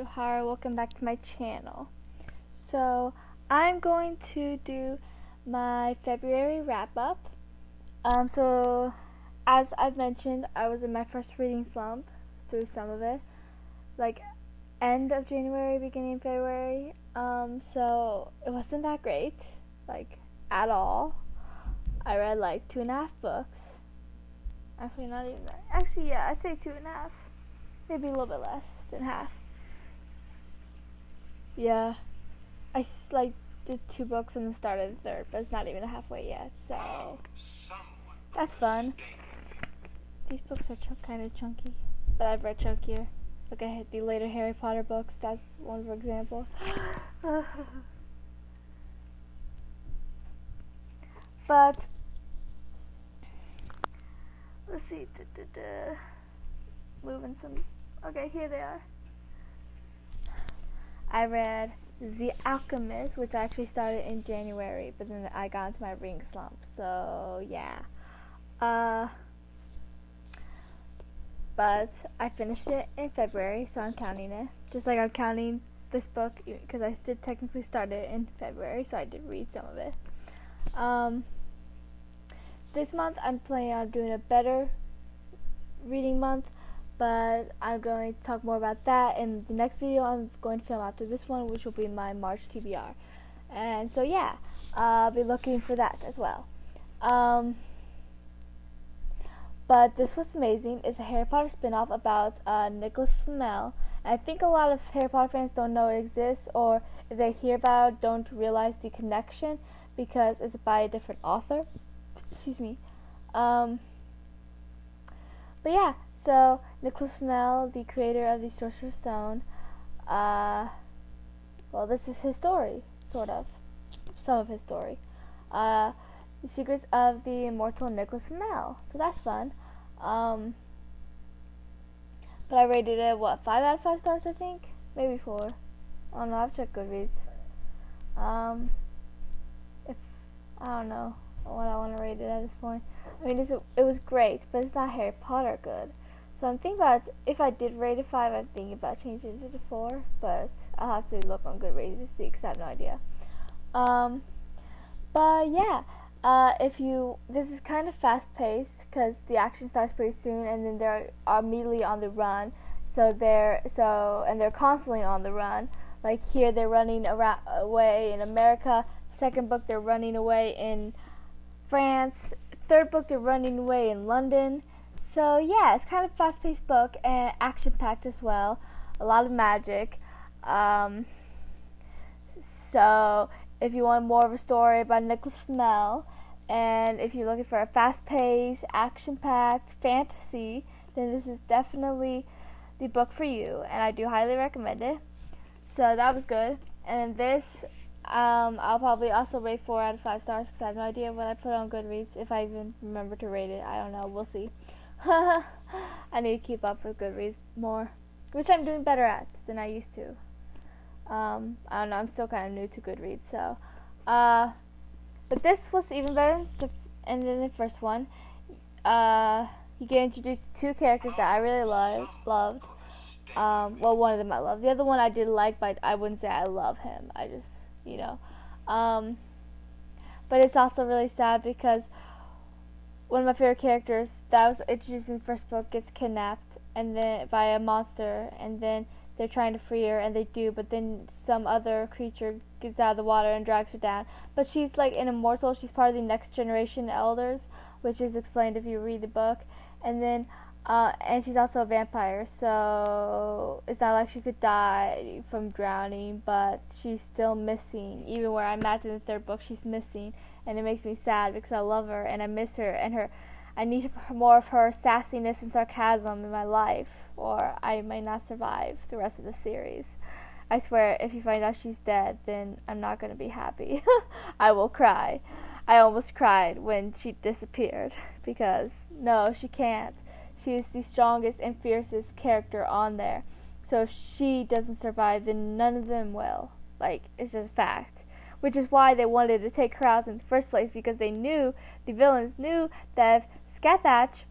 Johara. Welcome back to my channel. So I'm going to do my February wrap up. So as I've mentioned, I was in my first reading slump through some of it, like end of January, beginning of February. So it wasn't that great, like at all. I read like 2.5 books. Actually, not even that. Actually, yeah, I'd say 2.5. Maybe a little bit less than half. Yeah, I did 2 books and then started the third, but it's not even halfway yet, so that's fun. These books are kind of chunky, but I've read chunkier. Look at the later Harry Potter books. That's one for example. But let's see. Moving some. Okay, here they are. I read The Alchemist, which I actually started in January, but then I got into my reading slump. So yeah. But I finished it in February, so I'm counting it. Just like I'm counting this book, because I did technically start it in February, so I did read some of it. This month I'm planning on doing a better reading month, but I'm going to talk more about that in the next video I'm going to film after this one, which will be my March TBR. And so yeah, I'll be looking for that as well. But this was amazing. It's a Harry Potter spin-off about Nicholas Flamel. And I think a lot of Harry Potter fans don't know it exists, or if they hear about it, don't realize the connection because it's by a different author. Excuse me. But yeah, so Nicholas Flamel, the creator of the Sorcerer's Stone, well, this is his story, sort of. Some of his story. The Secrets of the Immortal Nicholas Flamel. So that's fun. But I rated it, 5 out of 5 stars, I think? Maybe 4. I don't know, I've checked Goodreads. I don't know what I want to rate it at this point. I mean, it was great, but it's not Harry Potter good. So I'm thinking about, if I did rate it 5, I'm thinking about changing it to 4, but I'll have to look on Goodreads to see, because I have no idea. But yeah, this is kind of fast-paced, because the action starts pretty soon, and then they're immediately on the run. And they're constantly on the run. Like here, they're running away in America. Second book, they're running away in France. Third book, they're running away in London. So yeah, it's kind of a fast-paced book and action-packed as well. A lot of magic. So if you want more of a story about Nicholas Flamel, and if you're looking for a fast-paced, action-packed fantasy, then this is definitely the book for you, and I do highly recommend it. So that was good. And this, I'll probably also rate 4 out of 5 stars, because I have no idea what I put on Goodreads, if I even remember to rate it. I don't know. We'll see. I need to keep up with Goodreads more, which I'm doing better at than I used to. I don't know. I'm still kind of new to Goodreads, so. But this was even better than the first one. You get introduced to 2 characters that I really loved. Well, one of them I love. The other one I did like, but I wouldn't say I love him. I just, but it's also really sad because one of my favorite characters that was introduced in the first book gets kidnapped and then by a monster, and then they're trying to free her, and they do, but then some other creature gets out of the water and drags her down. But she's like an immortal. She's part of the next generation elders, which is explained if you read the book. And then and she's also a vampire, so it's not like she could die from drowning, but she's still missing. Even where I'm at in the third book, she's missing, and it makes me sad because I love her and I miss her, and I need more of her sassiness and sarcasm in my life, or I might not survive the rest of the series. I swear, if you find out she's dead, then I'm not going to be happy. I will cry. I almost cried when she disappeared, because no, she can't. She is the strongest and fiercest character on there. So if she doesn't survive, then none of them will. Like, it's just a fact. Which is why they wanted to take her out in the first place, because they knew, the villains knew, that if Scathatch,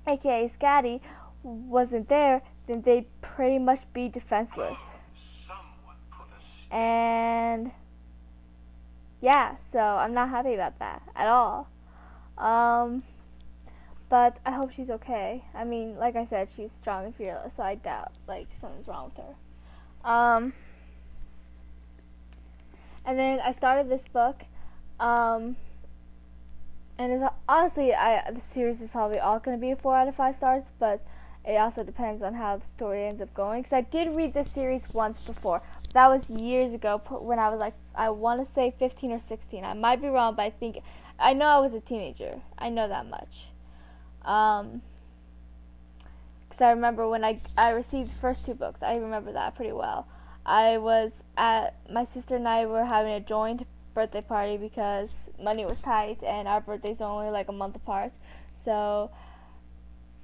aka Scatty, wasn't there, then they'd pretty much be defenseless. And yeah, so I'm not happy about that at all. But I hope she's okay. I mean, like I said, she's strong and fearless, so I doubt like something's wrong with her. And then I started this book, and it's honestly, this series is probably all going to be a 4 out of 5 stars, but it also depends on how the story ends up going. Because I did read this series once before. That was years ago when I was like, I want to say 15 or 16. I might be wrong, but I know I was a teenager. I know that much. Because I remember when I received the first 2 books. I remember that pretty well. My sister and I were having a joint birthday party because money was tight and our birthdays are only like a month apart. So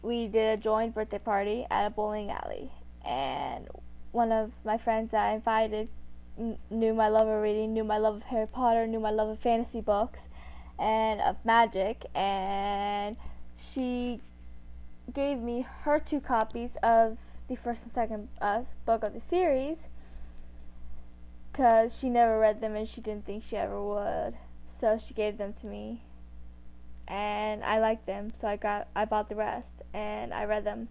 we did a joint birthday party at a bowling alley, and one of my friends that I invited knew my love of reading, knew my love of Harry Potter, knew my love of fantasy books and of magic, and she gave me her 2 copies of the first and second book of the series because she never read them and she didn't think she ever would, so she gave them to me. And I liked them, so I bought the rest and I read them.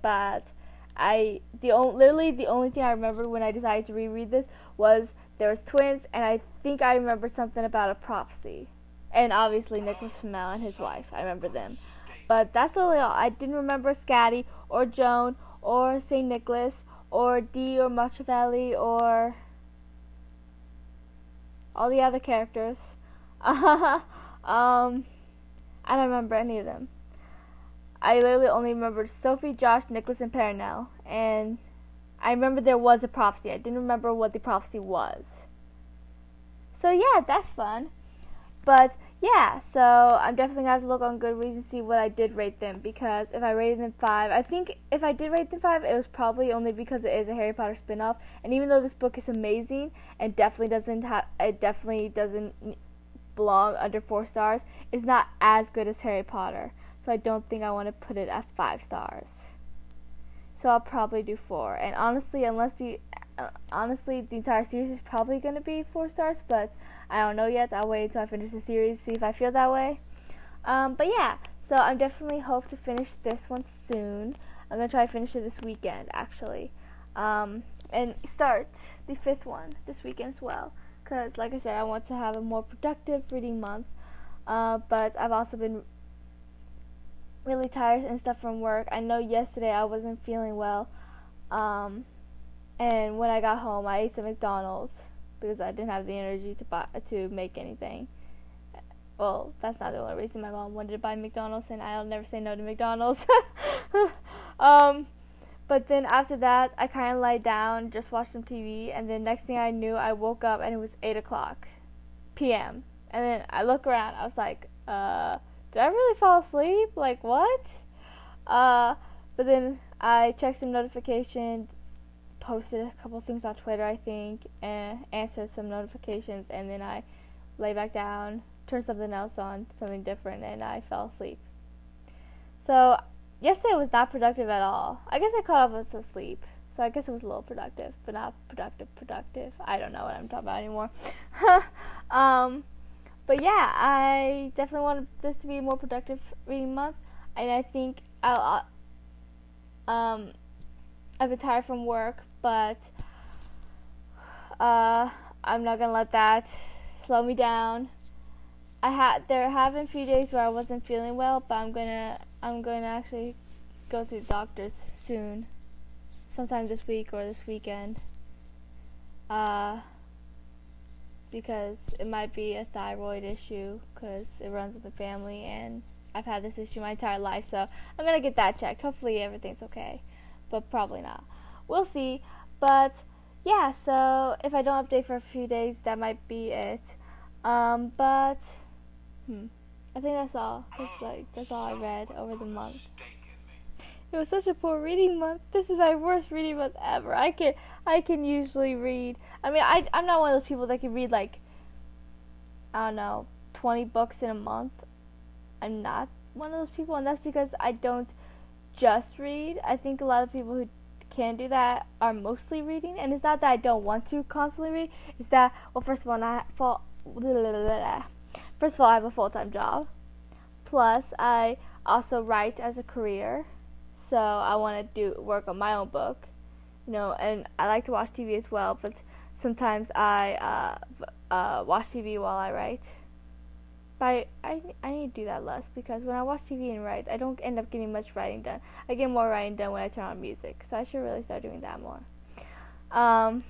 But literally the only thing I remember when I decided to reread this was there was twins, and I think I remember something about a prophecy, and obviously Nicholas Flamel and his wife. I remember them, but that's literally all. I didn't remember Scatty or Joan or Saint Nicholas or Dee or Machiavelli or all the other characters. I don't remember any of them. I literally only remembered Sophie, Josh, Nicholas, and Perenelle. And I remember there was a prophecy. I didn't remember what the prophecy was. So yeah, that's fun. But yeah, so I'm definitely going to have to look on Goodreads and see what I did rate them. Because if I rated them 5, I think if I did rate them 5, it was probably only because it is a Harry Potter spin-off. And even though this book is amazing and definitely doesn't belong under 4 stars, is not as good as Harry Potter, so I don't think I want to put it at 5 stars. So I'll probably do 4. And honestly, the entire series is probably going to be 4 stars, but I don't know yet. I'll wait until I finish the series, see if I feel that way. But yeah, so I definitely hope to finish this one soon. I'm going to try to finish it this weekend, actually, and start the 5th one this weekend as well. Because, like I said, I want to have a more productive reading month. But I've also been really tired and stuff from work. I know yesterday I wasn't feeling well. And when I got home, I ate some McDonald's because I didn't have the energy to make anything. Well, that's not the only reason. My mom wanted to buy McDonald's, and I'll never say no to McDonald's. But then after that, I kind of lied down, just watched some TV, and then next thing I knew, I woke up and it was 8 o'clock p.m. And then I look around, I was like, did I really fall asleep? Like, what? But then I checked some notifications, posted a couple things on Twitter, I think, and answered some notifications, and then I lay back down, turned something else on, something different, and I fell asleep. So yesterday was not productive at all. I guess I caught up with sleep, so I guess it was a little productive, but not productive. I don't know what I'm talking about anymore. But yeah, I definitely want this to be a more productive reading month, and I think I've been tired from work, but I'm not gonna let that slow me down. There have been a few days where I wasn't feeling well, but I'm gonna actually go to the doctor's soon, sometime this week or this weekend, because it might be a thyroid issue, because it runs in the family, and I've had this issue my entire life, so I'm gonna get that checked. Hopefully everything's okay, but probably not. We'll see. But yeah, so if I don't update for a few days, that might be it. But I think that's all. That's all I read over the month. It was such a poor reading month. This is my worst reading month ever. I can usually read. I mean, I'm not one of those people that can read like, I don't know, 20 books in a month. I'm not one of those people, and that's because I don't just read. I think a lot of people who can do that are mostly reading, and it's not that I don't want to constantly read. It's that, well, first of all, I have a full-time job. Plus, I also write as a career, so I want to work on my own book, and I like to watch TV as well, but sometimes I watch TV while I write. But I need to do that less, because when I watch TV and write, I don't end up getting much writing done. I get more writing done when I turn on music, so I should really start doing that more. And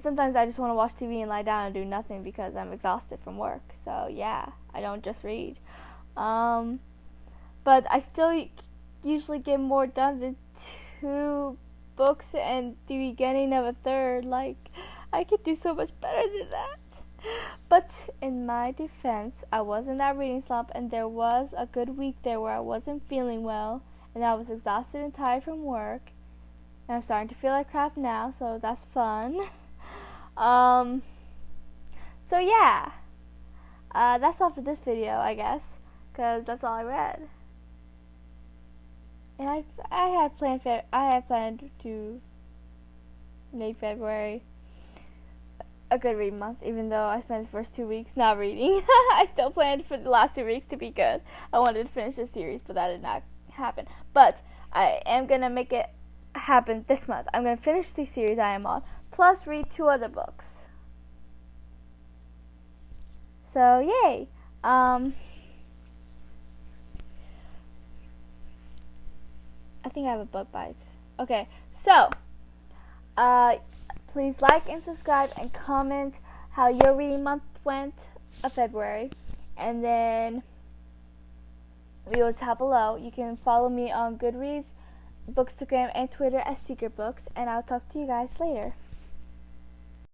sometimes I just want to watch TV and lie down and do nothing because I'm exhausted from work. So yeah, I don't just read. But I still usually get more done than 2 books and the beginning of a 3rd. Like, I could do so much better than that. But in my defense, I was in that reading slump, and there was a good week there where I wasn't feeling well, and I was exhausted and tired from work. And I'm starting to feel like crap now, so that's fun. So yeah, that's all for this video, I guess, because that's all I read. And I had planned to make February a good reading month, even though I spent the first 2 weeks not reading. I still planned for the last 2 weeks to be good. I wanted to finish the series, but that did not happen. But I am gonna make it happen this month. I'm gonna finish the series I am on, plus read 2 other books. So yay! I think I have a bug bite. Okay, so please like and subscribe and comment how your reading month went of February, and then we will tab below. You can follow me on Goodreads, Bookstagram, and Twitter as Secret Books, and I'll talk to you guys later.